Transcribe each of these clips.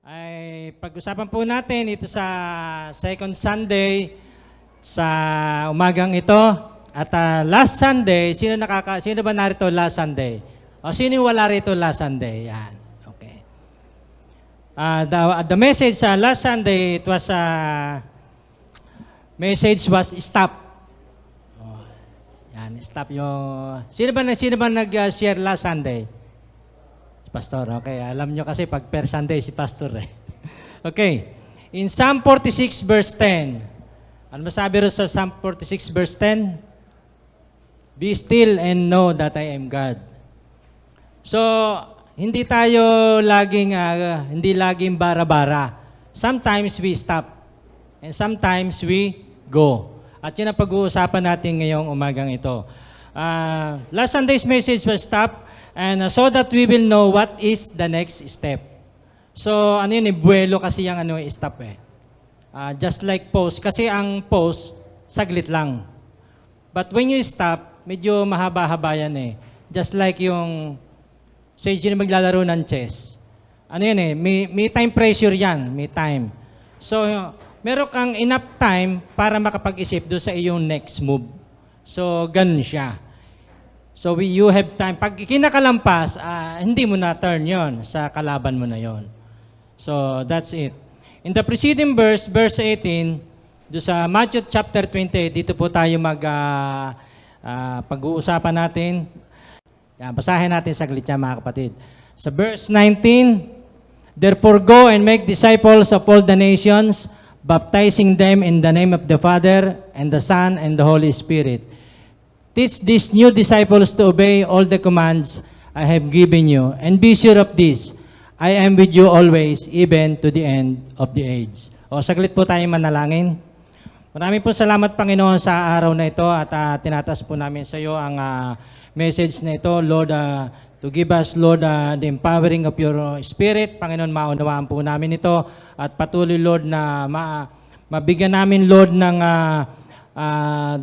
ay pag-usapan po natin ito sa second Sunday sa umagang ito. At last Sunday, sino ba narito last Sunday? O sino wala rito last Sunday? Yan. Okay. The message sa last Sunday, it was message was stop. Oh, yan, stop yung... Sino ba nag-share last Sunday? Pastor, okay. Alam nyo kasi pag per Sunday si Pastor eh. Okay. In Psalm 46 verse 10. Ano masabi rin sa Psalm 46 verse 10? Be still and know that I am God. So, hindi laging bara-bara. Sometimes we stop. And sometimes we go. At yun ang pag-uusapan natin ngayong umagang ito. Last Sunday's message was stop. And so that we will know what is the next step. So, buwelo kasi yung stop eh. Just like pause. Kasi ang pause, saglit lang. But when you stop, medyo mahaba-haba yan eh. Just like yung, say, yun maglalaro ng chess. May time pressure yan. May time. So, meron kang enough time para makapag-isip doon sa iyong next move. So, ganun siya. So you have time. Pag kinakalampas, hindi mo na turn yon sa kalaban mo na yon. So that's it. In the preceding verse, verse 18, do sa Matthew chapter 20, dito po tayo pag-uusapan natin. Basahin natin saglit yan mga kapatid. Sa verse 19, therefore go and make disciples of all the nations, baptizing them in the name of the Father, and the Son, and the Holy Spirit. Teach these new disciples to obey all the commands I have given you. And be sure of this, I am with you always, even to the end of the age. O, saglit po tayo manalangin. Maraming po salamat, Panginoon, sa araw na ito at tinatas po namin sa iyo ang message na ito, Lord, to give us, Lord, the empowering of your Spirit. Panginoon, maunawaan po namin ito at patuloy, Lord, na mabigyan namin, Lord, ng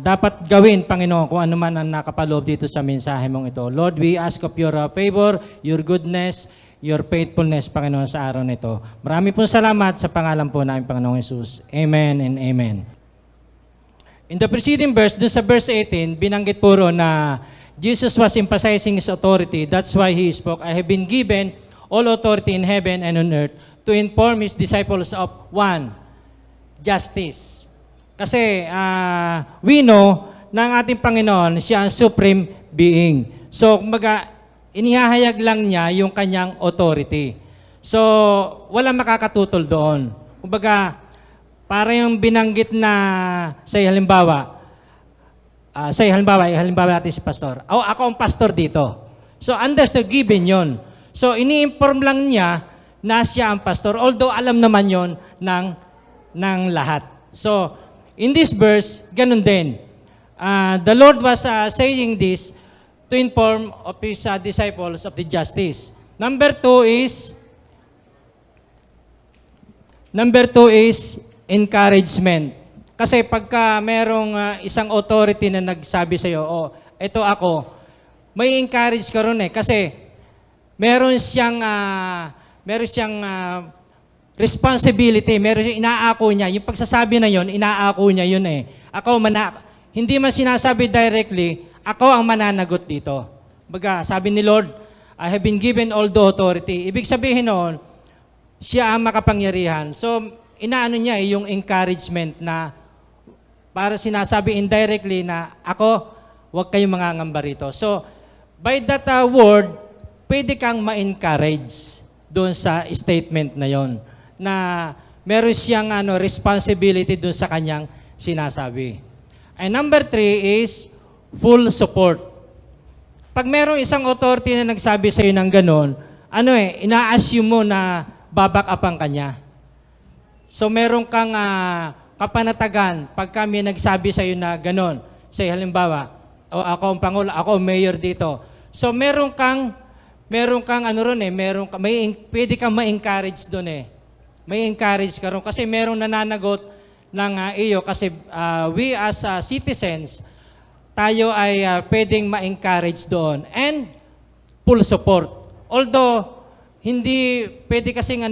dapat gawin, Panginoon, kung ano man ang nakapaloob dito sa mensahe mong ito. Lord, we ask of your favor, your goodness, your faithfulness, Panginoon, sa araw na ito. Marami pong salamat sa pangalan po namin, Panginoong Jesus. Amen and amen. In the preceding verse, dun sa verse 18, binanggit po ro na Jesus was emphasizing His authority. That's why He spoke, I have been given all authority in heaven and on earth to inform His disciples of one, justice. Kasi we know na ang ating Panginoon, siya ang supreme being. So, inihahayag lang niya yung kanyang authority. So, walang makakatutol doon. Kumbaga, para yung binanggit na, halimbawa natin si pastor. Ako ang pastor dito. So, understood, given yun. So, ini-inform lang niya na siya ang pastor. Although, alam naman yon ng lahat. So, in this verse, ganun din. The Lord was saying this to inform of His disciples of the justice. Number two is encouragement. Kasi pagka merong isang authority na nagsabi sa iyo, ito ako, may encourage ka ron eh. Kasi meron siyang responsibility, meron siyang inaako niya. Yung pagsasabi na yon, inaako niya yun eh. Hindi man sinasabi directly, ako ang mananagot dito. Baga, sabi ni Lord, I have been given all the authority. Ibig sabihin noon, siya ang makapangyarihan. So, inaano niya yung encouragement na para sinasabi indirectly na ako, huwag kayong mangangamba rito. So, by that word, pwede kang ma-encourage doon sa statement na yon, na meron siyang responsibility doon sa kanyang sinasabi. And number 3 is full support. Pag merong isang authority na nagsabi sa iyo ng ganon, ina-assume mo na babak-upang kanya. So meron kang kapanatagan pag kami nagsabi sa iyo na ganon. Say halimbawa, ako ang Pangulo, ako ang mayor dito. So meron kang pwede kang ma-encourage doon eh. May encourage ka ron kasi merong nananagot ng iyo kasi we as citizens, tayo ay pwedeng ma-encourage doon. And full support. Although, hindi pwede kasing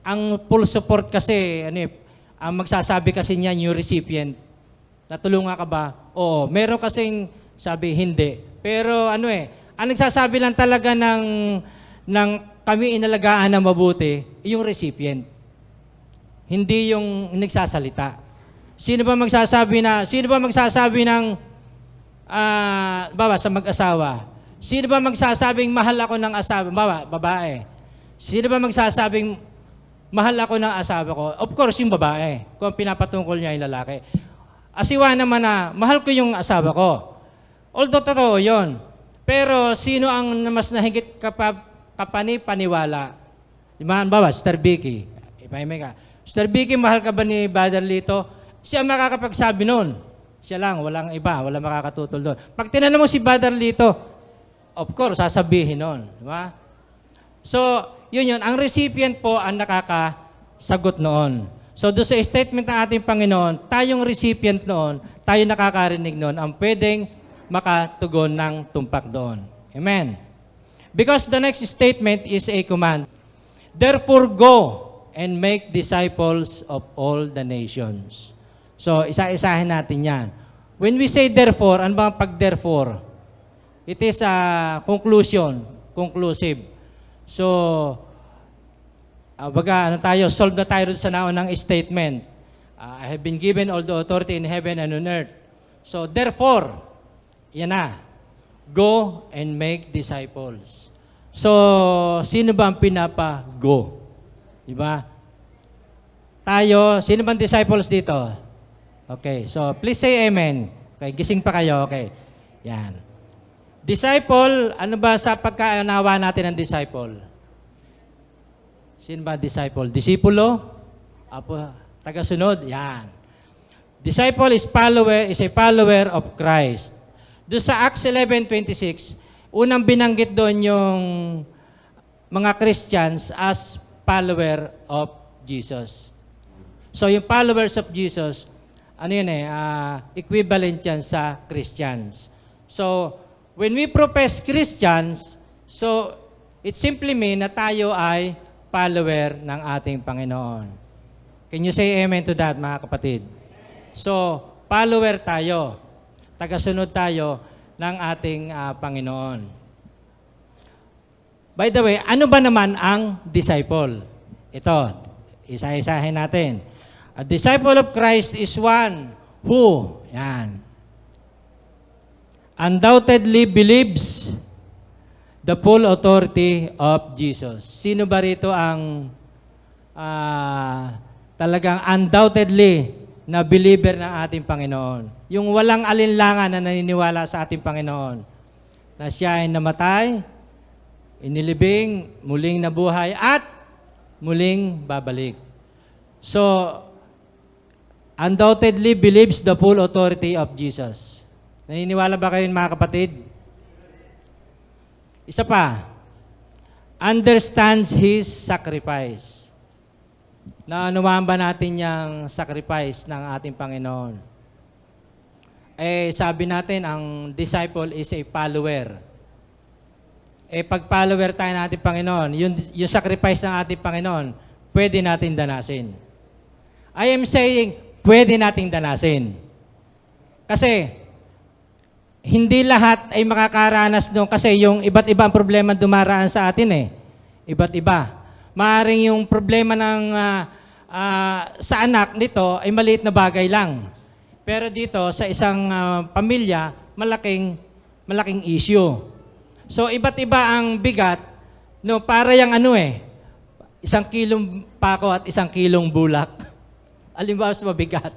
ang full support kasi, ang magsasabi kasi niyan yung recipient. Natulungan ka ba? Oo. Meron kasing sabi, hindi. Pero ang nagsasabi lang talaga ng kami inalagaan na mabuti, yung recipient. Hindi yung nagsasalita. Sino ba magsasabi ng baba sa mag-asawa? Sino ba magsasabing mahal ako ng asawa? Baba, babae. Sino ba magsasabing mahal ako ng asawa ko? Of course, yung babae. Kung pinapatungkol niya yung lalaki. Asiwa naman na, mahal ko yung asawa ko. Although totoo yun. Pero sino ang mas nahigit kapani-paniwala? Diba? Baba, Sister Vicky. Ipahimay ka. Sister Vicky, mahal ka ba ni Brother Lito? Siya makakapagsabi nun. Siya lang, walang iba, walang makakatutol doon. Pag tinanong mo si Brother Lito, of course, sasabihin nun. Diba? So, yun. Ang recipient po ang nakakasagot noon. So, doon sa statement ng ating Panginoon, tayong recipient noon, tayo nakakarinig noon, ang pwedeng makatugon ng tumpak doon. Amen. Because the next statement is a command. Therefore, go and make disciples of all the nations. So, isa-isahin natin yan. When we say therefore, ano ba ang pag-therefore? It is a conclusive. So, solve na tayo sa naunang statement. I have been given all the authority in heaven and on earth. So, therefore, yan na. Go and make disciples. So, sino ba ang pinapa-go? Diba? Tayo, sino bang disciples dito? Okay, so please say amen. Okay, gising pa kayo. Okay, yan. Disciple, ano ba sa pagkaunawa natin ng disciple? Sino ba disciple? Disipulo? Apo, tagasunod? Yan. Disciple is a follower of Christ. Doon sa Acts 11:26, unang binanggit doon yung mga Christians as follower of Jesus. So yung followers of Jesus, equivalent yan sa Christians. So, when we profess Christians, so it simply mean na tayo ay follower ng ating Panginoon. Can you say amen to that, mga kapatid? So, follower tayo. Tagasunod tayo ng ating Panginoon. By the way, ano ba naman ang disciple? Ito, isa-isahin natin. A disciple of Christ is one who, undoubtedly believes the full authority of Jesus. Sino ba rito ang talagang undoubtedly na believer ng ating Panginoon? Yung walang alinlangan na naniniwala sa ating Panginoon. Na siya ay namatay, inilibing, muling nabuhay, at muling babalik. So, undoubtedly believes the full authority of Jesus. Naniniwala ba kayo mga kapatid? Isa pa, understands His sacrifice. Naunawaan ba natin yung sacrifice ng ating Panginoon? Sabi natin, ang disciple is a follower. Pag follower tayo ng ating Panginoon, yung sacrifice ng ating Panginoon, pwede natin danasin. I am saying, pwede nating danasin. Kasi, hindi lahat ay makakaranas doon kasi yung iba't ibang problema dumaraan sa atin Iba't iba. Maaring yung problema sa anak nito ay maliit na bagay lang. Pero dito, sa isang pamilya, malaking issue. So, iba't iba ang bigat, para yung 1 kilong pako at 1 kilong bulak. Alimbawa sa mabigat.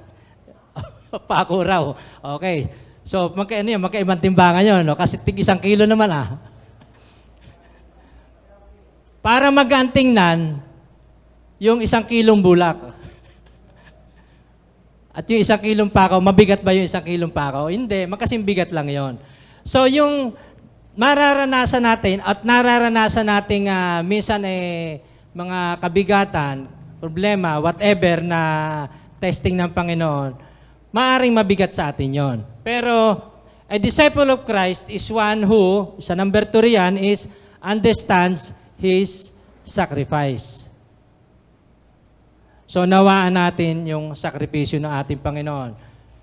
Pako raw. Okay. So, magkaibang timbangan yun, kasi tig 1 kilo naman Para magantingnan, yung 1 kilong bulak. At yung 1 kilong pako, mabigat ba yung 1 kilong pako? Hindi, magkasing bigat lang yon. So, yung mararanasan natin at nararanasan nating minsan mga kabigatan, problema, whatever na testing ng Panginoon, maaring mabigat sa atin yon. Pero, a disciple of Christ is one who, sa number 2 riyan, is understands His sacrifice. So nawaan natin yung sakripisyo ng ating Panginoon.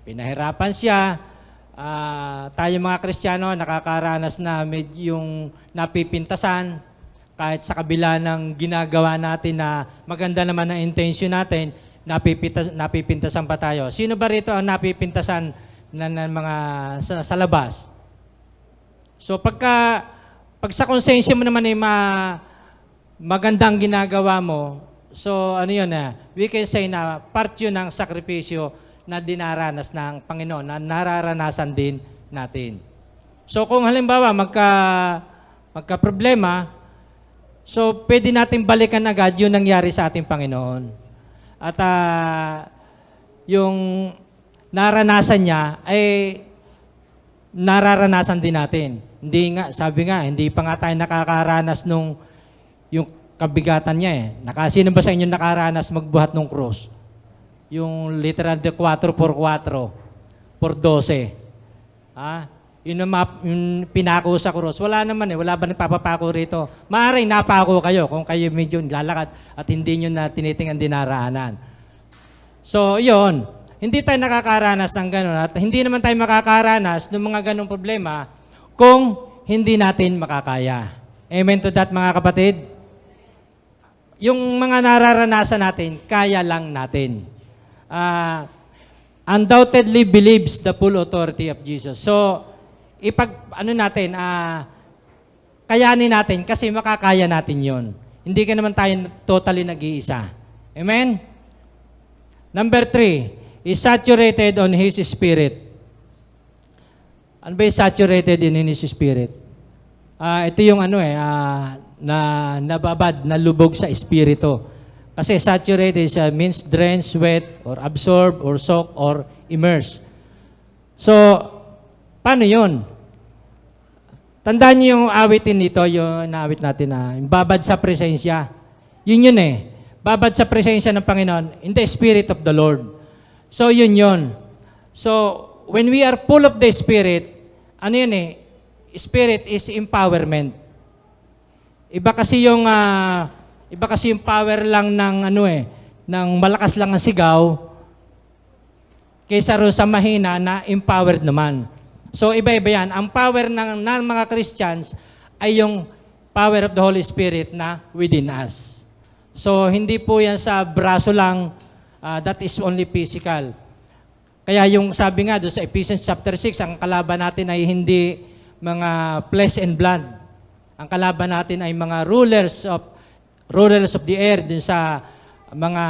Pinahirapan siya. Tayo mga Kristiyano, nakakaranas na yung napipintasan. Kahit sa kabila ng ginagawa natin na maganda naman ang intention natin, napipintasan pa tayo. Sino ba rito ang napipintasan ng mga sa labas? So pag sa konsensya mo naman ay magandang ginagawa mo, so ano yun we can say na part yun ng sakripisyo na dinaranas ng Panginoon, na nararanasan din natin. So kung halimbawa magka-problema, so pwede natin balikan agad yung nangyari sa ating Panginoon. At yung naranasan niya ay nararanasan din natin. Sabi nga, hindi pa nga tayo nakakaranas yung kabigatan niya Sino ba sa inyo nakaranas magbuhat ng cross? Yung literal de 4x4, por 12. Yung pinako sa cross. Wala naman wala ba nagpapapako rito? Maaaring napako kayo kung kayo medyo lalakad at hindi nyo na tinitingnan dinaraanan. So, yun. Hindi tayo nakakaranas ng gano'n at hindi naman tayo makakaranas ng mga gano'ng problema kung hindi natin makakaya. Amen to that, mga kapatid? Yung mga nararanasan natin, kaya lang natin. Undoubtedly believes the full authority of Jesus. So, kayanin natin kasi makakaya natin yon. Hindi ka naman tayo totally nag-iisa. Amen? Number 3, is saturated on His Spirit. Ano ba yung saturated in His Spirit? Ito yung nababad, nalubog sa Espiritu. Kasi saturated means drenched, wet, or absorb, or soak, or immerse. So, paano yun? Tandaan niyo yung awitin nito, yung naawit natin babad sa presensya. Yun babad sa presensya ng Panginoon in the Spirit of the Lord. So, yun. So, when we are full of the Spirit, Spirit is empowerment. Iba kasi yung power lang ng ng malakas lang ang sigaw kaysa ron sa mahina na empowered naman. So, iba-iba yan. Ang power ng mga Christians ay yung power of the Holy Spirit na within us. So, hindi po yan sa braso lang. That is only physical. Kaya yung sabi nga doon sa Ephesians chapter 6, ang kalaban natin ay hindi mga flesh and blood. Ang kalaban natin ay mga rulers of the air, dun sa mga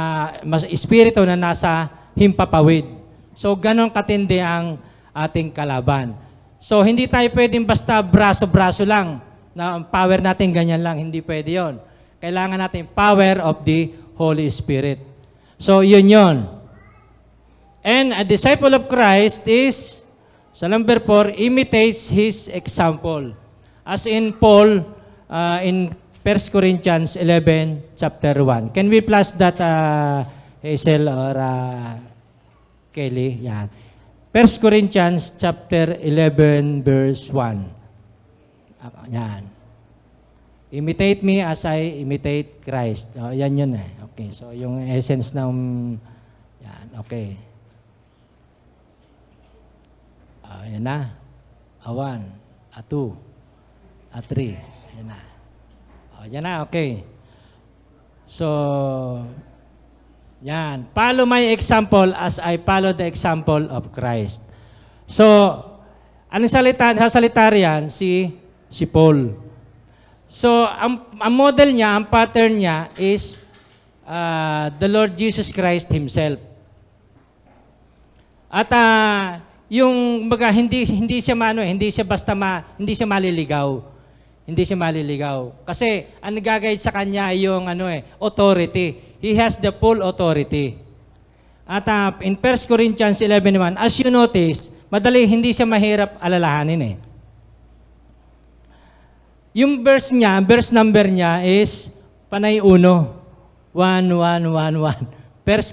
espiritu na nasa himpapawid. So, ganon katindi ang ating kalaban. So, hindi tayo pwedeng basta braso-braso lang, na ang power natin ganyan lang. Hindi pwede yon. Kailangan natin power of the Holy Spirit. So, yun. And a disciple of Christ is, sa number 4, imitates His example. As in Paul, in 1 Corinthians 11, chapter 1. Can we plus that, Hazel or Kelly? Yan. 1 Corinthians chapter 11, verse 1. Yan. Imitate me as I imitate Christ. Yan yun Okay, so yung essence ng... Yan, okay. Yan na. A 1, a 2, a 3. Yan na. Yan na, okay. So, yan. Follow my example as I follow the example of Christ. So, anong salita riyan? Si Paul. So, ang model niya, ang pattern niya is the Lord Jesus Christ Himself. At yung hindi siya hindi siya maliligaw. Hindi siya maliligaw. Kasi ang nagagayad sa kanya ay yung authority. He has the full authority. At in 1 Corinthians 11:1, as you notice, hindi siya mahirap alalahanin Yung verse number niya is panay 1. 1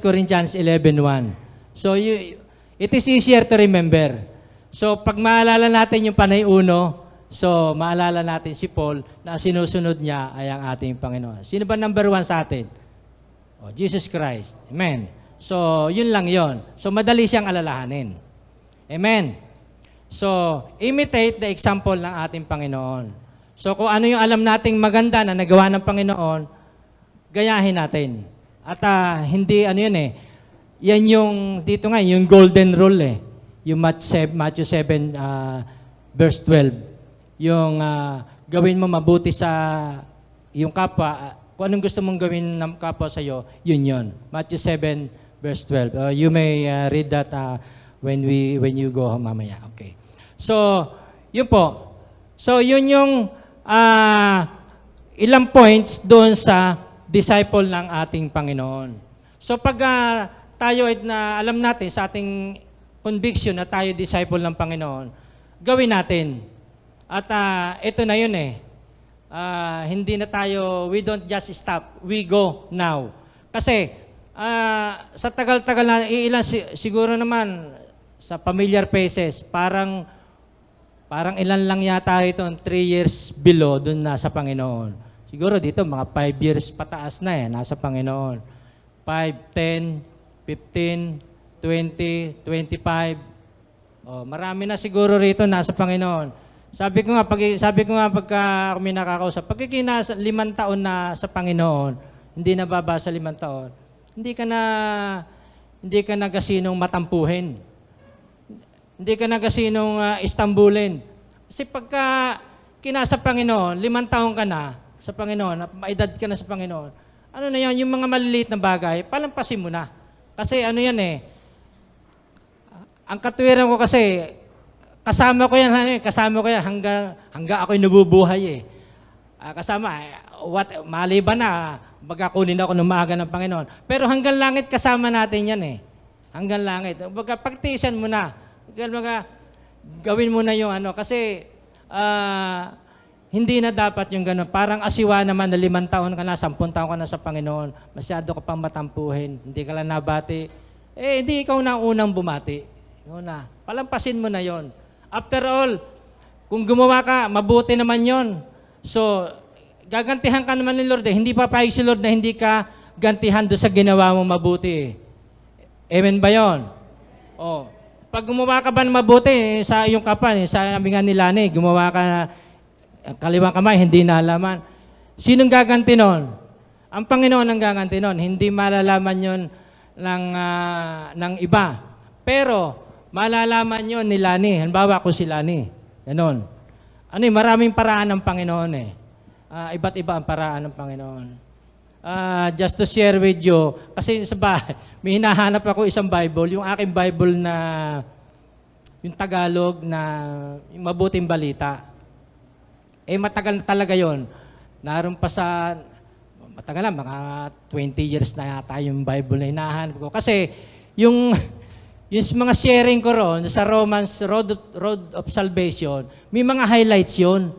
Corinthians 11:1. So, it is easier to remember. So, pag maalala natin yung panay 1, so, maalala natin si Paul na sinusunod niya ay ang ating Panginoon. Sino ba number 1 sa atin? O, Jesus Christ. Amen. So, yun lang yon. So, madali siyang alalahanin. Amen. So, imitate the example ng ating Panginoon. So, kung ano yung alam nating maganda na nagawa ng Panginoon, gayahin natin. At hindi, ano yun eh, yan yung, dito nga, yung golden rule eh. Yung Matthew 7, verse 12. Yung gawin mo mabuti sa yung kapwa, kung anong gusto mong gawin ng kapwa sa'yo, yun yun. Matthew 7, verse 12. You may read that when you go home mamaya. Okay. So, yun po. So, yun yung ilang points doon sa disciple ng ating Panginoon. So, pag tayo na alam natin sa ating conviction na tayo disciple ng Panginoon, gawin natin. At ito na yun eh. Hindi na tayo, we don't just stop, we go now. Kasi, sa tagal-tagal na, ilan siguro naman, sa familiar faces, parang ilan lang yata ito, 3 years below, dun nasa Panginoon. Siguro dito, mga 5 years pataas na eh, nasa Panginoon. 5, 10, 15, 20, 25. Marami na siguro rito nasa Panginoon. Sabi ko nga pagka kami nakakausap, pag nasa 5 taon na sa Panginoon, hindi na baba sa 5 taon, hindi ka na gasinong matampuhin. Hindi ka na gasinong Istambulin. Kasi pagka kinasa Panginoon, 5 taon ka na sa Panginoon, maedad ka na sa Panginoon, ano na yan, yung mga maliliit na bagay, palampasin mo na. Kasi ano yan eh, ang katwiran ko kasi, kasama ko yan hanggang ako'y nabubuhay eh. Maliban na, magkakunin ako ng maaga ng Panginoon. Pero hanggang langit kasama natin yan eh. Hanggang langit. Pagtiisan mo na. Gawin mo na yung kasi hindi na dapat yung gano'n. Parang asiwa naman na 5 taon ka na, 10 taon ka na sa Panginoon. Masyado ka pang matampuhin. Hindi ka lang nabati. Hindi ikaw na unang bumati. Ikaw na. Palampasin mo na yon. After all, kung gumawa ka, mabuti naman yon. So, gagantihan ka naman ni Lord eh. Hindi papayag si Lord na hindi ka gantihan doon sa ginawa mong mabuti eh. Amen ba yon? Pag gumawa ka ba ng mabuti sa iyong kapan, sabi nga nila gumawa ka kaliwang kamay, hindi nalaman. Sinong gaganti nun? Ang Panginoon ang gaganti nun. Hindi malalaman yon ng iba. Pero, malalaman yon ni Lani. Halimbawa ko si Lani. Ganon. Maraming paraan ng Panginoon eh. Iba't iba ang paraan ng Panginoon. Just to share with you, kasi sa bahay, may hinahanap ako isang Bible, yung aking Bible na, yung Tagalog na yung mabuting balita. Matagal na talaga yon. Naroon pa sa, matagal na, mga 20 years na yata yung Bible na hinahanap ko. Kasi, yung mga sharing ko ron, sa Romans, Road of Salvation, may mga highlights yon.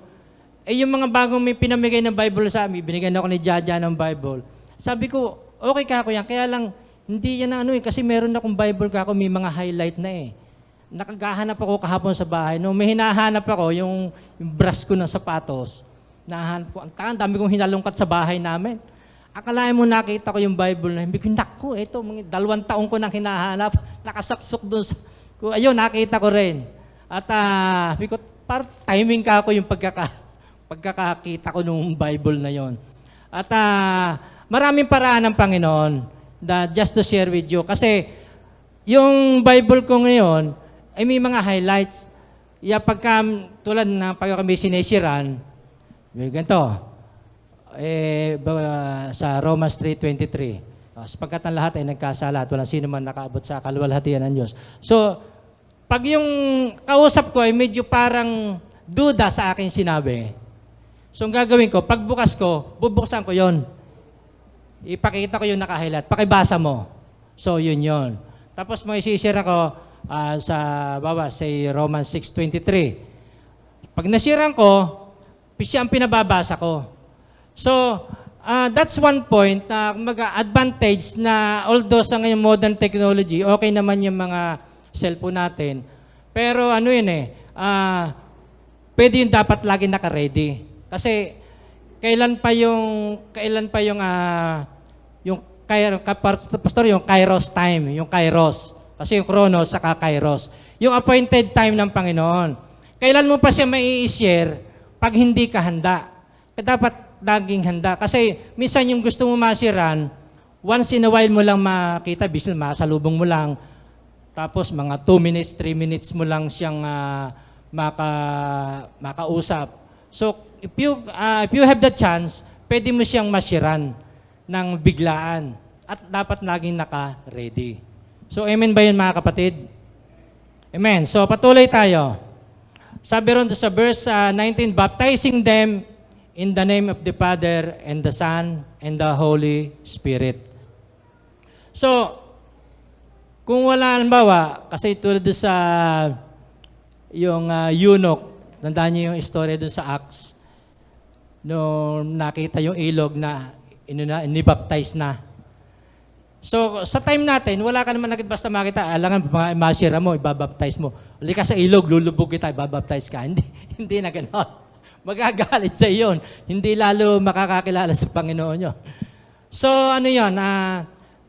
Yung mga bagong may pinamigay ng Bible sa amin, binigyan ako ni Jaja ng Bible. Sabi ko, okay ka ako yan, kaya lang, hindi yan kasi meron akong Bible ka ako, may mga highlight na eh. Nakagahanap ako kahapon sa bahay. No, may hinahanap ako, yung brush ko ng sapatos. Nahanap ko, ang dami kong hinalungkat sa bahay namin. Akalain mo nakita ko yung Bible na, hindi ko, naku, ito, 2 taon ko nang hinahanap, nakasaksok doon sa, ayun, nakita ko rin. At, parang timing ka ako yung pagkakakita ko nung Bible na yon. At, maraming paraan ng Panginoon, just to share with you. Kasi, yung Bible ko ngayon, ay may mga highlights. Pagka, tulad na pag kami sinisiran, ganito, sa Romans 3:23, sapagkat ang lahat ay nagkasala at walang sino man nakaabot sa kaluwalhatian ng Diyos. So, pag yung kausap ko ay medyo parang duda sa akin sinabi, so ang gagawin ko, pagbukas ko, bubuksan ko yon. Ipakita ko yung nakahilat. Pakibasa mo. So, yun. Tapos may isishare ako sa Romans 6:23. Pag nasiran ko, siya ang pinababasa ko. So, that's one point na advantage na although sa ngayong modern technology, okay naman yung mga cellphone natin. Pero pwede yung dapat lagi naka-ready. Kasi kailan pa yung pastor, yung kairos time, yung kairos. Kasi yung chronos, saka kairos. Yung appointed time ng Panginoon. Kailan mo pa siya mai-share pag hindi ka handa? Dapat laging handa. Kasi minsan yung gusto mo masiran, once in a while mo lang makita, bisil masalubong mo lang, tapos mga 2 minutes, 3 minutes mo lang siyang makausap. So, if you have the chance, pwede mo siyang masiran ng biglaan. At dapat laging naka-ready. So, amen ba yun mga kapatid? Amen. So, patuloy tayo. Sabi ron sa verse 19, baptizing them in the name of the Father and the Son and the Holy Spirit. So, kung wala, halimbawa, kasi tulad doon sa yung eunuch, tandaan niyo yung story doon sa Acts, nung nakita yung ilog na inibaptize na. So, sa time natin, wala ka naman basta makita, alangan, masira mo, ibabaptize mo. Uli ka sa ilog, lulubog kita, ibabaptize ka. Hindi na gano'n. Magagalit sa iyon. Hindi lalo makakakilala sa Panginoon nyo. So, ano yun,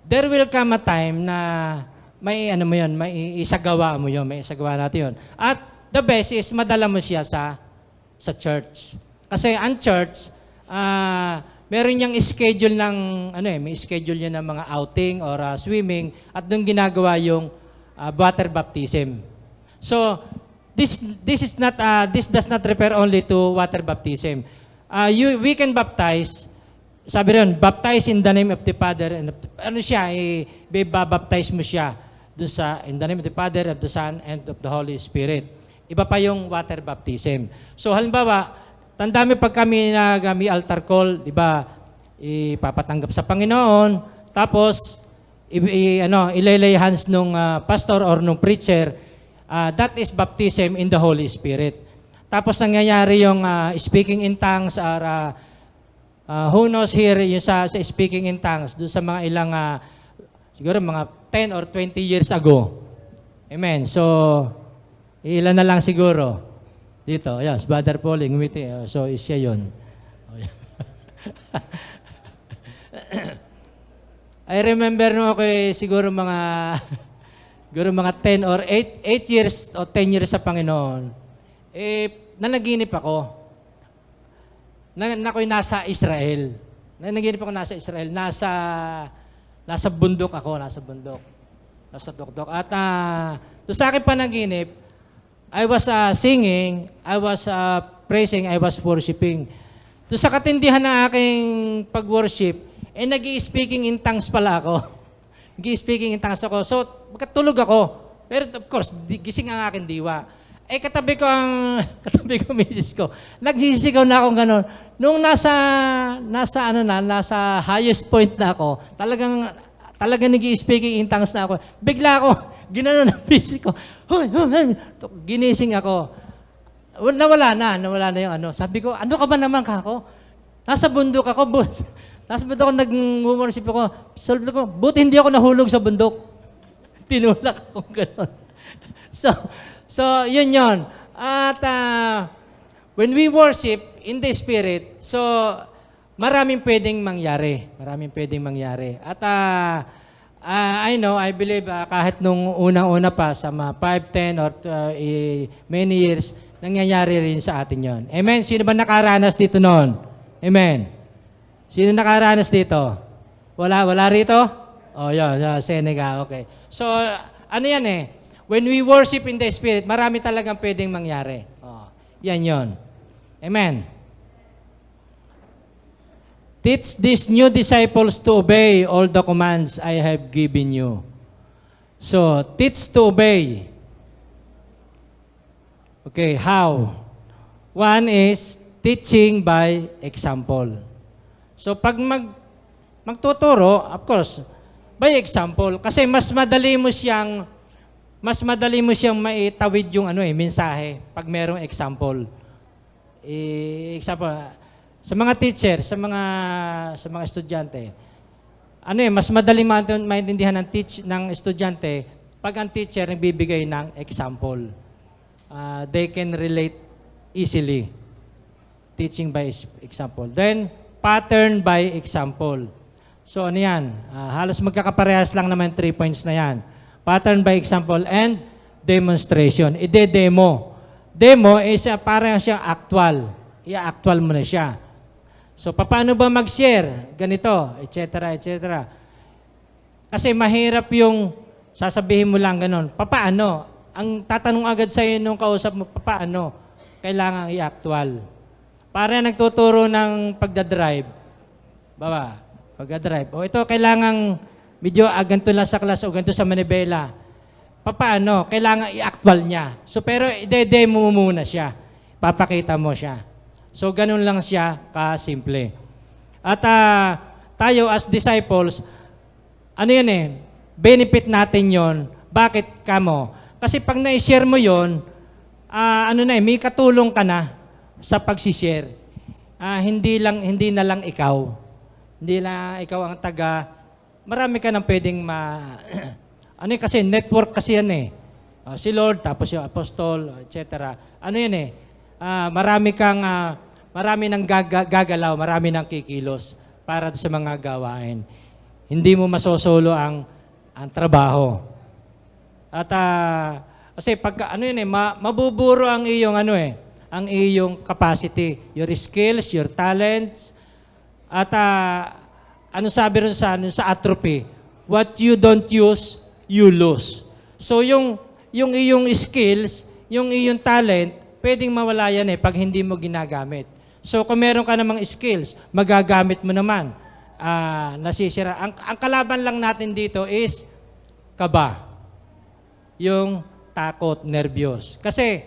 there will come a time na may isagawa mo yun, may isagawa natin yun. At the best is, madala mo siya sa church. Kasi ang church, meron niyang schedule ng, may schedule niya ng mga outing or swimming at doon ginagawa yung water baptism. So, this does not refer only to water baptism. We can baptize, sabi rin, baptize in the name of the Father, and babaptize mo siya doon sa, in the name of the Father, of the Son, and of the Holy Spirit. Iba pa yung water baptism. So, halimbawa, tandaan mo pag kami altar call, di ba, ipapatanggap sa Panginoon, tapos, ilay hands nung pastor or nung preacher, that is baptism in the Holy Spirit. Tapos, nangyayari yung speaking in tongues, or who knows here, yung sa speaking in tongues, doon sa mga ilang, siguro mga 10 or 20 years ago. Amen. So, ilan na lang siguro. Dito, yes, Brother Pauling, ngumiti. So, siya yun. I remember nung ako siguro mga 10 or 8 years o 10 years sa Panginoon, nanaginip ako. Ako'y nasa Israel. Nanaginip ako nasa Israel. Nasa bundok ako, nasa bundok. Nasa tuktok. At doon sa akin panaginip, I was singing, I was praising, I was worshiping. Doon sa katindihan ng aking pag-worship, nag-i-speaking in tongues pala ako. Nag-i-speaking in tongues ako. So, magkatulog ako. Pero of course, gising ang aking diwa. Katabi ko misis ko. Nagsisigaw na akong gano'n. Nung nasa highest point na ako, talagang nag-i-speaking in tongues na ako. Bigla ako, ginanon ang misis ko. Ginising ako. Nawala na yung Sabi ko, ano ka ba naman kako? Nasa bundok ako, boss. Nasa bundok ako, nag-worship ako. Sabi ko, buti hindi ako nahulog sa bundok. Tinulak ako gano'n. So, yun. At when we worship in the Spirit, so, maraming pwedeng mangyari. At I believe kahit nung unang-una pa sa mga 5, 10 or many years, nangyayari rin sa atin yon. Amen? Sino ba nakaranas dito noon? Amen? Sino nakaranas dito? Wala rito? Oh, yun, Senegal, okay. So, yan when we worship in the Spirit, marami talagang pwedeng mangyari. Oh, yan yon. Amen? Teach these new disciples to obey all the commands I have given you. So, teach to obey. Okay, how? One is teaching by example. So, pag magtuturo, of course, by example. Kasi mas madali mo siyang maitawid yung mensahe pag merong example. Example, sa mga teacher, sa mga estudyante, mas madali maintindihan ng estudyante pag ang teacher nagbibigay ng example. They can relate easily. Teaching by example. Then, pattern by example. So ano yan? Halos magkakaparehas lang naman 3 points na yan. Pattern by example and demonstration. Ide-demo. Demo is parang siya actual. I-actual mo na siya. So paano ba mag-share? Ganito, etc. etc. Kasi mahirap yung sasabihin mo lang ganun. Paano? Ang tatanong agad sa'yo nung kausap mo, paano? Kailangan i-actual. Para nagtuturo ng pagdadrive. Baba, pagdadrive. O ito, kailangan medyo ganito lang sa class o ganito sa manibela. Paano? Kailangan i-actual niya. So, pero ide-demo mo muna siya. Papakita mo siya. So, ganun lang siya kasimple. At tayo as disciples, ano yan benefit natin yon. Bakit kamo? Kasi pag na-share mo yon, may katulong ka na sa pag-share. Hindi na lang ikaw. Hindi lang ikaw ang marami ka nang pwedeng kasi network kasi yan si Lord, tapos yung apostol, etc. Marami nang gagalaw, marami nang kikilos para sa mga gawain. Hindi mo masosolo ang trabaho. At kasi pag mabuburo ang iyong ang iyong capacity, your skills, your talents. At sabi rin sa atrophy, what you don't use, you lose. So yung iyong skills, yung iyong talent, pwedeng mawala yan pag hindi mo ginagamit. So kung meron ka namang skills, magagamit mo naman. Nasisira. Ang kalaban lang natin dito is kaba. Yung takot, nervyos. Kasi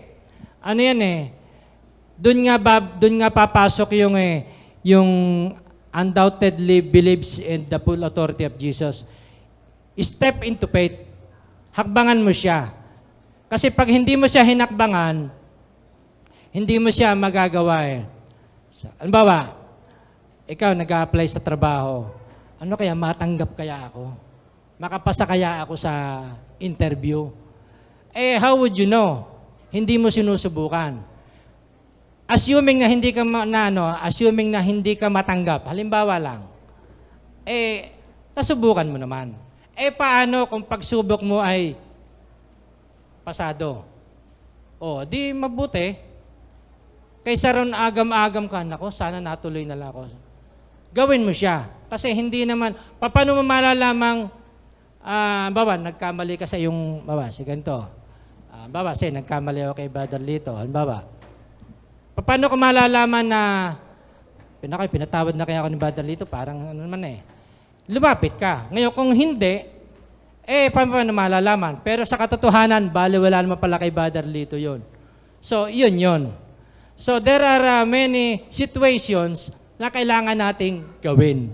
doon nga papasok yung undoubtedly believes in the full authority of Jesus. Step into faith. Hakbangan mo siya. Kasi pag hindi mo siya hinakbangan, hindi mo siya magagawa Halimbawa, ikaw nag-a-apply sa trabaho. Ano kaya, matanggap kaya ako? Makapasa kaya ako sa interview? How would you know? Hindi mo sinusubukan. Assuming na hindi ka matanggap, halimbawa lang, nasubukan mo naman. Paano kung pagsubok mo ay pasado? Di mabuti. Kaysa ron agam-agam ka, nako, sana natuloy na lang ako. Gawin mo siya. Kasi hindi naman, paano mo malalamang, nagkamali ka sa iyong, ganito. Nagkamali ako kay Brother Lito, paano ko malalaman na, pinatawad na kaya ako ni Brother Lito, parang lumapit ka. Ngayon, kung hindi, paano malalaman? Pero sa katotohanan, wala naman pala kay Brother Lito yun. So, yun. So, there are many situations na kailangan nating gawin.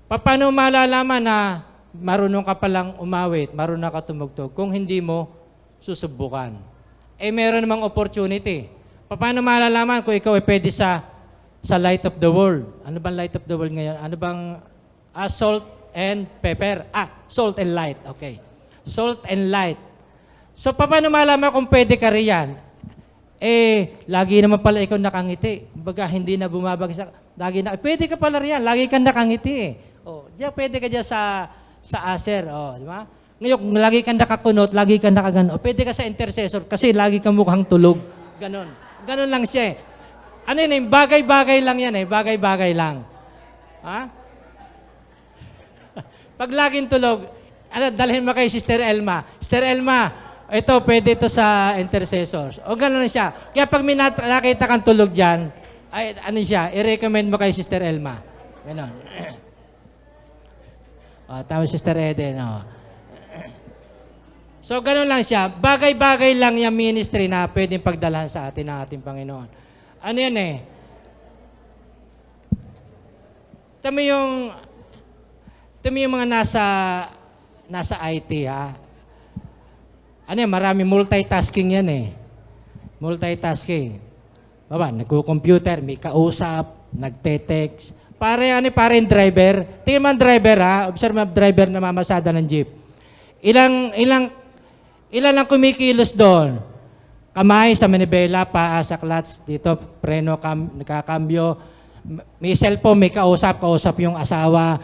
Paano malalaman na marunong ka palang umawit, marunong ka tumugtog, kung hindi mo susubukan? Meron namang opportunity. Paano malalaman kung ikaw ay pwede sa light of the world? Ano bang light of the world ngayon? Ano bang salt and pepper? Salt and light. Okay. Salt and light. So, paano malalaman kung pwede ka riyan? Lagi naman pala ikaw nakangiti. Kumbaga, hindi na bumabagsak. Pwede ka pala riyan. Lagi kang nakangiti diyan, pwede ka diyan sa aser. Di ba? Ngayon, kung lagi kang nakakunot, lagi kang nakagano, pwede ka sa intercessor kasi lagi kang mukhang tulog. Ganon. Ganon lang siya bagay-bagay lang yan Bagay-bagay lang. Pag laging tulog, dalhin mo kay Sister Elma. Sister Elma, ito, pwede ito sa intercessors. Gano'n siya. Kaya pag may nakita kang tulog dyan, i-recommend mo kay Sister Elma. Gano'n. Tama Sister Eden. So, gano'n lang siya. Bagay-bagay lang yung ministry na pwedeng pagdalahan sa atin ng ating Panginoon. Ito mo yung mga nasa IT, marami multitasking yan Multitasking. Nagko-computer, may kausap, nagte-text. Pare yung driver. Tingnan mo ang driver, Observe mo ang driver na mamasada ng jeep. Ilan ang kumikilos doon? Kamay sa manibela, paa sa clutch, dito, preno, nakakambyo, may cellphone, may kausap yung asawa.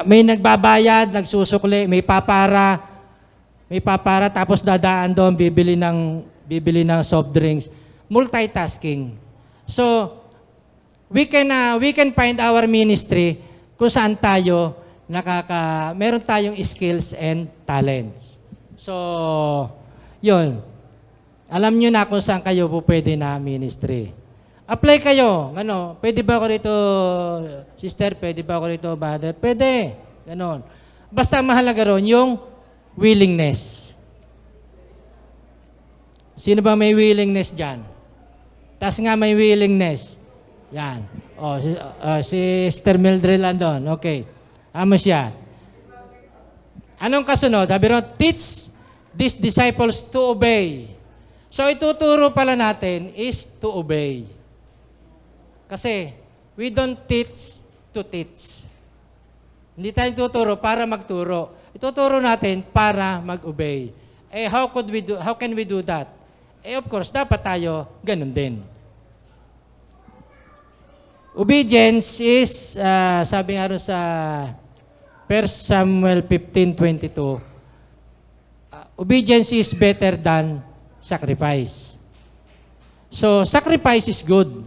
May nagbabayad, nagsusukli, may papara, tapos dadaan doon, bibili ng soft drinks. Multitasking. So, we can find our ministry kung saan tayo meron tayong skills and talents. So, yun. Alam nyo na kung saan kayo po pwede na ministry. Apply kayo. Ano, pwede ba ako rito, sister? Pwede ba ako rito, brother? Pwede. Ganon. Basta mahalaga ron yung willingness. Sino ba may willingness dyan? Tapos nga may willingness. Yan. Oh, si Sister Mildred Landon. Okay. Amo siya. Anong kasunod? Sabi ron, teach these disciples to obey. So, ituturo pala natin is to obey. Kasi, we don't teach to teach. Hindi tayo tuturo para magturo. Ituturo natin para mag-obey. How can we do that? Of course, dapat tayo ganun din. Obedience is, sabi nga rin sa 1 Samuel 15:22, obedience is better than sacrifice. So, sacrifice is good.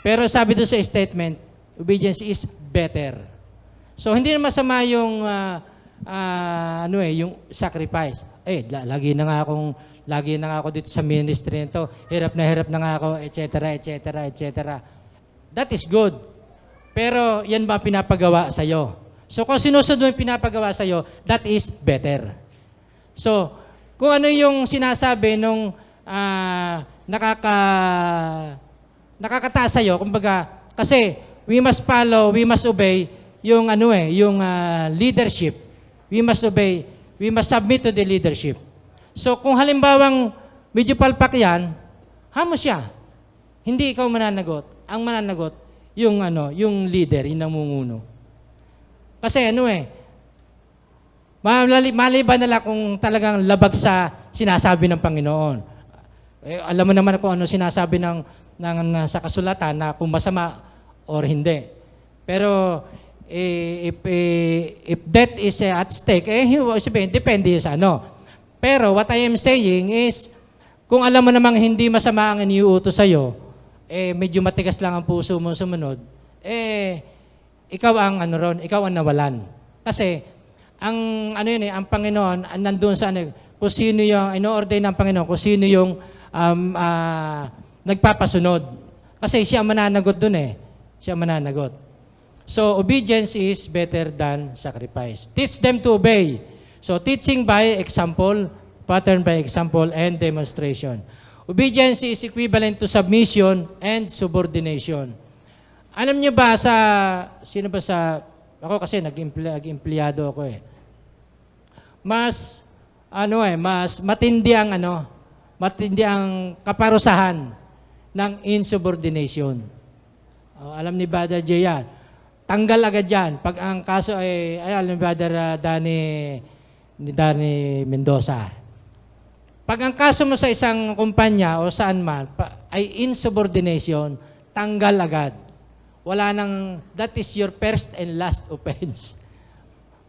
Pero sabi doon sa statement, obedience is better. So, hindi na masama yung, yung sacrifice. Lagi na nga ako dito sa ministry nito, hirap na nga ako, etc. That is good. Pero, yan ba pinapagawa sa'yo? So, kung sinusunod mo yung pinapagawa sa'yo, that is better. So, kung ano yung sinasabi nung nakakataas sa'yo, kumbaga, kasi we must follow, we must obey yung leadership. We must obey, we must submit to the leadership. So kung halimbawang medyo palpak yan, hamo siya. Hindi ikaw mananagot. Ang mananagot, yung leader, yung namumuno. Kasi maliban nila kung talagang labag sa sinasabi ng Panginoon. Alam mo naman kung ano sinasabi sa kasulatan na kung masama or hindi. Pero if that is at stake, depende sa ano. Pero what I am saying is, kung alam mo namang hindi masama ang iniuutos sa'yo, medyo matigas lang ang puso mo sumunod, ikaw ang ikaw ang nawalan. Kasi ang Panginoon nandoon sa kung sino yung ino-ordain ng Panginoon, kung sino yung nagpapasunod. Kasi siya mananagot dun Siya mananagot. So, obedience is better than sacrifice. Teach them to obey. So, teaching by example, pattern by example, and demonstration. Obedience is equivalent to submission and subordination. Alam niyo ba ako kasi nag-empleyado ako mas matindi ang kaparusahan ng insubordination. Alam ni Brother Jay yan. Tanggal agad yan. Pag ang kaso alam ni Brother Danny Mendoza. Pag ang kaso mo sa isang kumpanya o saan man ay insubordination, tanggal agad. Wala nang, that is your first and last offense.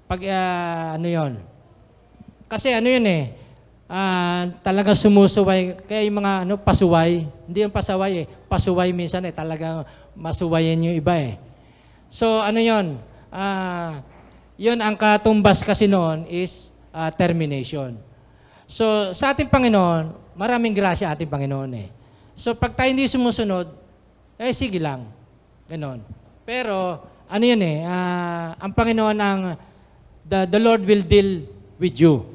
Pag yon. Kasi talagang sumusuway. Kaya yung mga pasuway, hindi yung pasaway pasuway minsan talagang masuwayin yung iba So yon? Yun ang katumbas kasi noon is termination. So sa ating Panginoon, maraming grasya ating Panginoon So pag tayo hindi sumusunod, sige lang. Ganon. Pero ang Panginoon the Lord will deal with you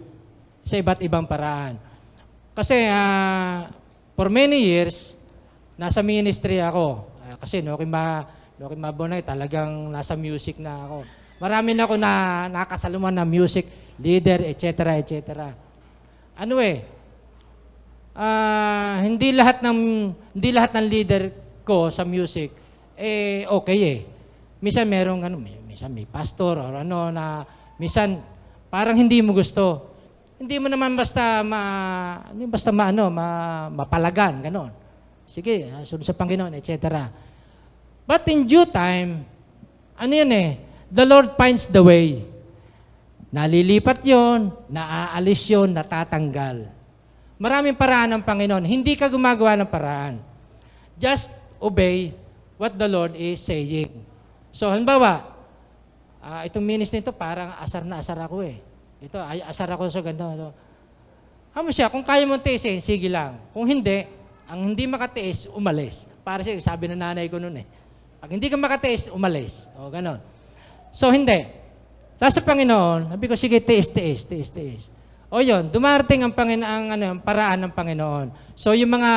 sa iba't ibang paraan. Kasi for many years, nasa ministry ako. Kasi Noki Mabonay, talagang nasa music na ako. Marami na ako na nakasaluman na music, leader, etc. Hindi lahat ng leader ko sa music, okay Minsan minsan may pastor or na, minsan parang hindi mo gusto. Hindi mo naman basta mapalagan, ganon. Sige, sunod sa Panginoon, etc. But in due time, ano yan eh, the Lord finds the way. Nalilipat yon, naaalis yon, natatanggal. Maraming paraan ng Panginoon. Hindi ka gumagawa ng paraan. Just obey what the Lord is saying. So, halimbawa, itong ministry nito, parang asar na asar ako eh. Ito, ay asar ako sa ganda. Hamo siya, kung kaya mong tiisin, sige lang. Kung hindi, ang hindi makatiis, umalis. Para siya, sabi ng nanay ko noon eh. Pag hindi ka makatiis, umalis. O, ganon. So, hindi. Tapos sa Panginoon, sabi ko, sige, tiis. O yun, dumarating ang paraan ng Panginoon. So, yung mga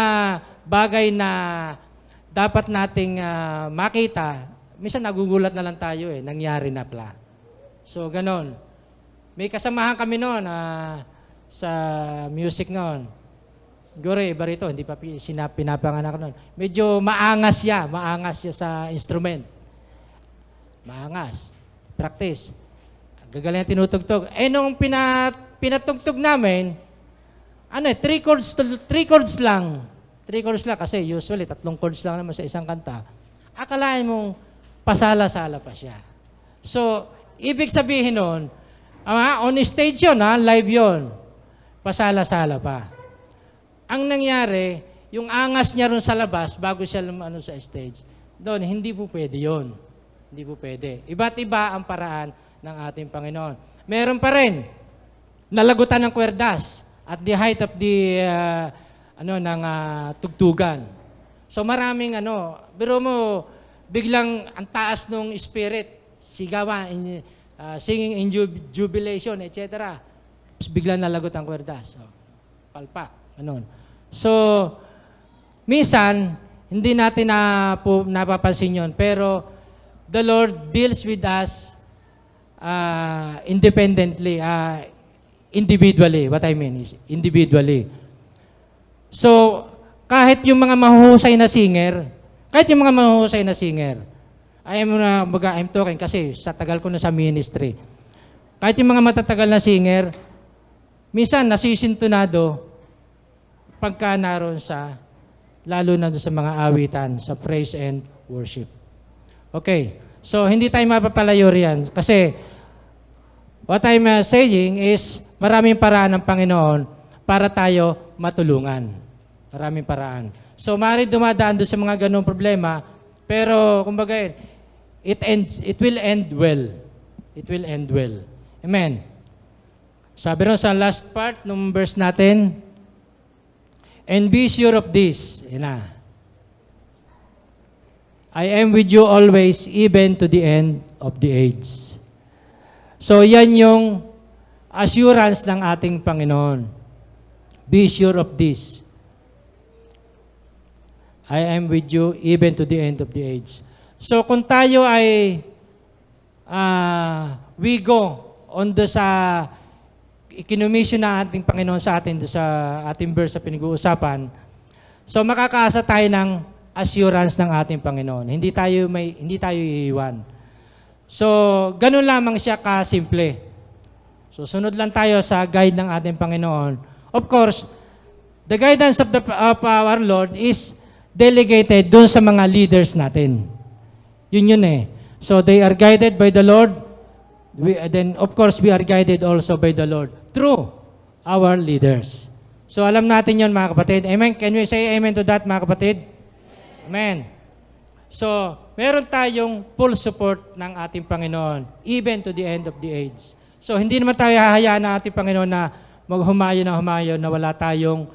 bagay na dapat nating makita, minsan nagugulat na lang tayo eh, nangyari na pala. So, ganon. May kasamahan kami noon sa music noon. Siguro iba rito, hindi pa pinapanganak noon. Medyo maangas siya sa instrument. Maangas. Practice. Gagaling tinutugtog. Nung pinatugtog namin, 3 chords lang. 3 chords lang kasi usually 3 chords lang naman sa isang kanta. Akalain mong pasala-sala pa siya. So, ibig sabihin nun, on stage yun, live yun. Pasala-sala pa. Ang nangyari, yung angas niya ron sa labas bago siya sa stage, doon, hindi po pwede yun. Hindi po pwede. Iba't iba ang paraan ng ating Panginoon. Meron pa rin, nalagutan ng kwerdas at the height of the tugtugan. So maraming biro mo, biglang ang taas ng spirit, sigawan, singing in jubilation, etc. Biglang nalagot ang kwerdas. So, palpak. So, minsan, hindi natin napapansin yun, pero the Lord deals with us independently, individually. What I mean is, individually. So, kahit yung mga mahuhusay na singer, I'm talking kasi sa tagal ko na sa ministry. Kahit yung mga matatagal na singer, minsan nasisintunado pagka naroon lalo na sa mga awitan, sa praise and worship. Okay, so hindi tayo mapapalayo riyan kasi what I'm saying is maraming paraan ng Panginoon para tayo matulungan. Maraming paraan. So, maaari dumadaan doon sa mga ganong problema, pero, kumbaga, it will end well. It will end well. Amen. Sabi rin sa last part ng verse natin, and be sure of this, I am with you always, even to the end of the age. So, yan yung assurance ng ating Panginoon. Be sure of this. I am with you even to the end of the age. So kung tayo ay we go on sa ikinumisyon na ating Panginoon sa atin sa ating verse sa pinag-uusapan, so makakaasa tayo ng assurance ng ating Panginoon. Hindi tayo iiwan. So ganun lamang siya kasimple. So sunod lang tayo sa guide ng ating Panginoon. Of course, the guidance of our Lord is delegated doon sa mga leaders natin. Yun eh. So they are guided by the Lord. Then of course we are guided also by the Lord through our leaders. So alam natin yun mga kapatid. Amen? Can we say amen to that mga kapatid? Amen. So meron tayong full support ng ating Panginoon even to the end of the age. So hindi naman tayo hahayaan ng ating Panginoon na maghumayo na wala tayong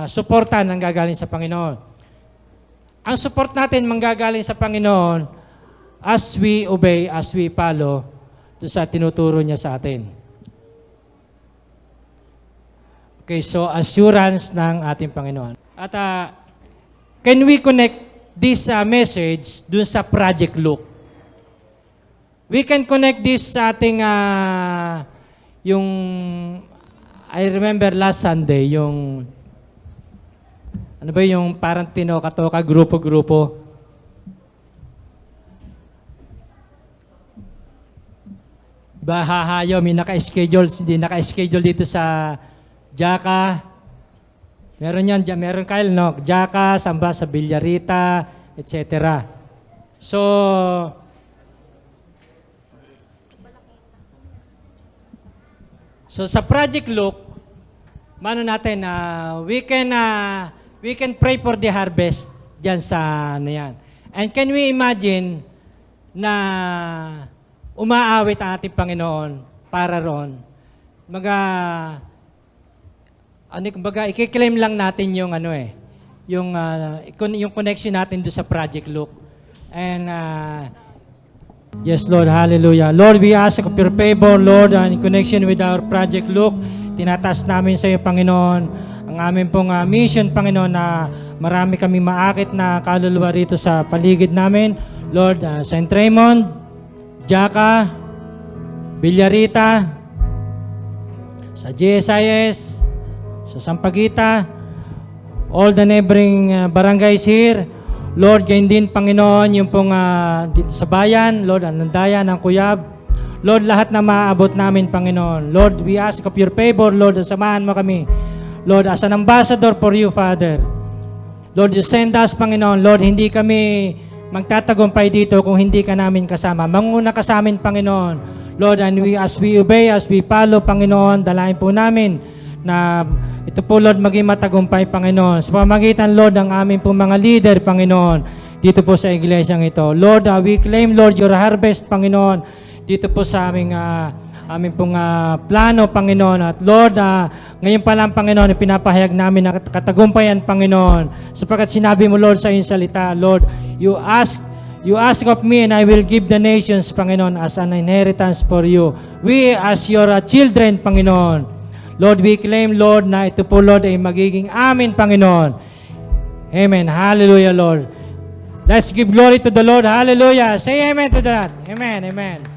suporta ng gagaling sa Panginoon. Ang support natin manggagaling sa Panginoon as we obey, as we follow sa tinuturo niya sa atin. Okay, so assurance ng ating Panginoon. At can we connect this message dun sa Project Look? We can connect this sa ating I remember last Sunday, yung parang tinoka-toka, grupo-grupo. Hahayo, may naka-schedule dito sa Jaka. Meron yan, meron Kyle, no? Jaka, Samba sa Villarita, etc. So, sa Project Look, mano natin, we can pray for the harvest diyan sa ano yan. And can we imagine na umaawit ang ating Panginoon para roon? Kumbaga, i-claim lang natin yung yung connection natin doon sa Project Look. And yes, Lord, hallelujah. Lord, we ask of your favor, Lord, in connection with our Project Look. Tinataas namin sa iyo, Panginoon, ang aming pong mission, Panginoon, na marami kami maakit na kaluluwa rito sa paligid namin. Lord, St. Raymond, Jaka, Villarita, sa GSIS, sa Sampaguita, all the neighboring barangays here. Lord, gayon din, Panginoon, yung pong dito sa bayan, Lord, Anandaya, ng Cuyab. Lord, lahat na maaabot namin, Panginoon. Lord, we ask of your favor, Lord, samahan mo kami. Lord, as an ambassador for you, Father. Lord, you send us, Panginoon. Lord, hindi kami magtatagumpay dito kung hindi ka namin kasama. Manguna ka sa amin, Panginoon. Lord, and as we obey, as we follow, Panginoon, dalahin po namin na ito po, Lord, maging matagumpay, Panginoon. Sa pamagitan, Lord, ng aming po mga leader, Panginoon, dito po sa iglesyang ito. Lord, we claim, Lord, your harvest, Panginoon, dito po sa aming pong plano, Panginoon. At Lord, ngayon pa lang, Panginoon, pinapahayag namin na katagumpayan, Panginoon. Sapagkat sinabi mo, Lord, sa iyong salita, Lord, you ask of me and I will give the nations, Panginoon, as an inheritance for you. We as your children, Panginoon. Lord, we claim, Lord, na ito po, Lord, ay magiging amin, Panginoon. Amen. Hallelujah, Lord. Let's give glory to the Lord. Hallelujah. Say amen to that. Amen. Amen.